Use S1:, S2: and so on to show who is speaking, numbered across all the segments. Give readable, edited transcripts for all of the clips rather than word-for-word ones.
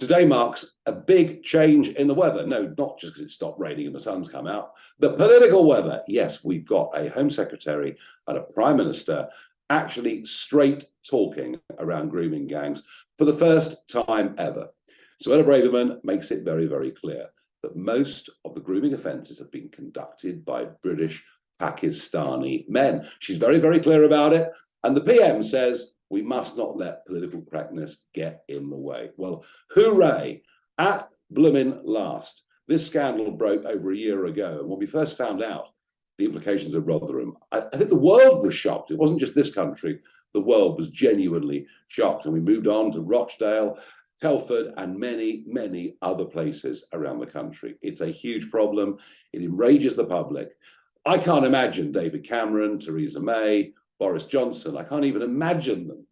S1: Today marks a big change in the weather. No, not just because it stopped raining and the sun's come out. The political weather. Yes, we've got a Home Secretary and a Prime Minister actually straight talking around grooming gangs for the first time ever. Suella Braverman makes it very, very clear that most of the grooming offences have been conducted by British Pakistani men. She's very, very clear about it. And the PM says, we must not let political correctness get in the way. Well, hooray, at bloomin' last. This scandal broke over a year ago. And when we first found out the implications of Rotherham, I think the world was shocked. It wasn't just this country. The world was genuinely shocked. And we moved on to Rochdale, Telford, and many, many other places around the country. It's a huge problem. It enrages the public. I can't imagine David Cameron, Theresa May, Boris Johnson, I can't even imagine them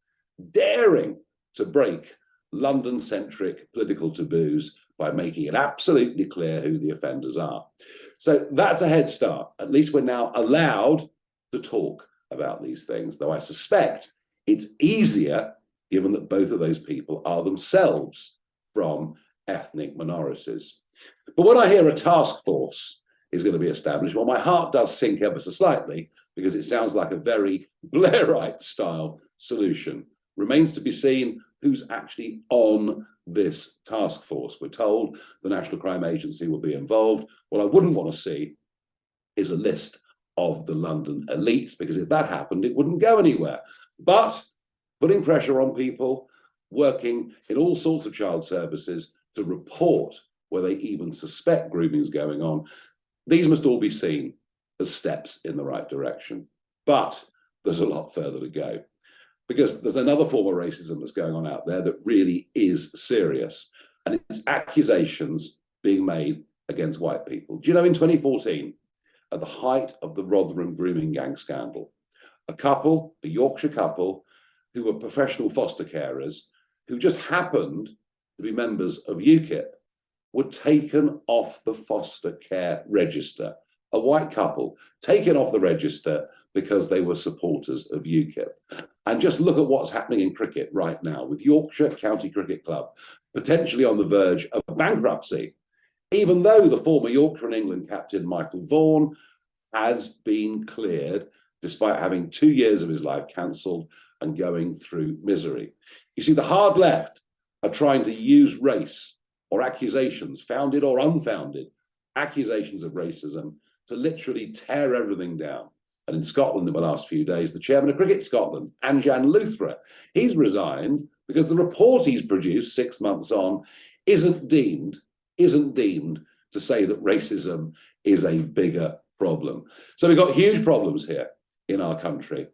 S1: daring to break London-centric political taboos by making it absolutely clear who the offenders are. So that's a head start. At least we're now allowed to talk about these things, though I suspect it's easier given that both of those people are themselves from ethnic minorities. But when I hear a task force is going to be established, well, my heart does sink ever so slightly because it sounds like a very Blairite-style solution. Remains to be seen who's actually on this task force. We're told the National Crime Agency will be involved. What I wouldn't want to see is a list of the London elites, because if that happened, it wouldn't go anywhere. But putting pressure on people working in all sorts of child services to report where they even suspect grooming is going on, these must all be seen as steps in the right direction. But there's a lot further to go, because there's another form of racism that's going on out there that really is serious, and it's accusations being made against white people. Do you know, in 2014, at the height of the Rotherham grooming gang scandal, a couple, a Yorkshire couple, who were professional foster carers, who just happened to be members of UKIP, were taken off the foster care register. A white couple taken off the register because they were supporters of UKIP. And just look at what's happening in cricket right now with Yorkshire County Cricket Club potentially on the verge of bankruptcy, even though the former Yorkshire and England captain Michael Vaughan has been cleared despite having 2 years of his life cancelled and going through misery. You see, the hard left are trying to use race or accusations, founded or unfounded, accusations of racism, to literally tear everything down. And in Scotland in the last few days, the chairman of Cricket Scotland, Anjan Luthra, he's resigned because the report he's produced 6 months on isn't deemed to say that racism is a bigger problem. So we've got huge problems here in our country.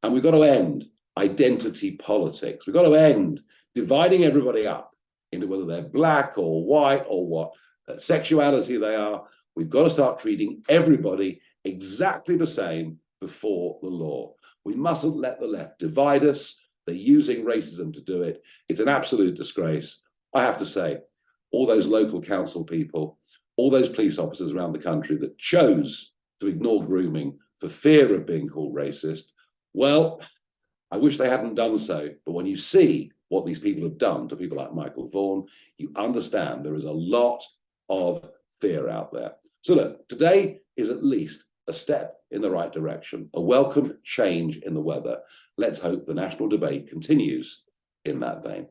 S1: And we've got to end identity politics. We've got to end dividing everybody up into whether they're black or white or what sexuality they are. We've got to start treating everybody exactly the same before the law. We mustn't let the left divide us. They're using racism to do it. It's an absolute disgrace. I have to say, all those local council people, all those police officers around the country that chose to ignore grooming for fear of being called racist, well, I wish they hadn't done so. But when you see what these people have done to people like Michael Vaughan, you understand there is a lot of fear out there. So look, today is at least a step in the right direction, a welcome change in the weather. Let's hope the national debate continues in that vein.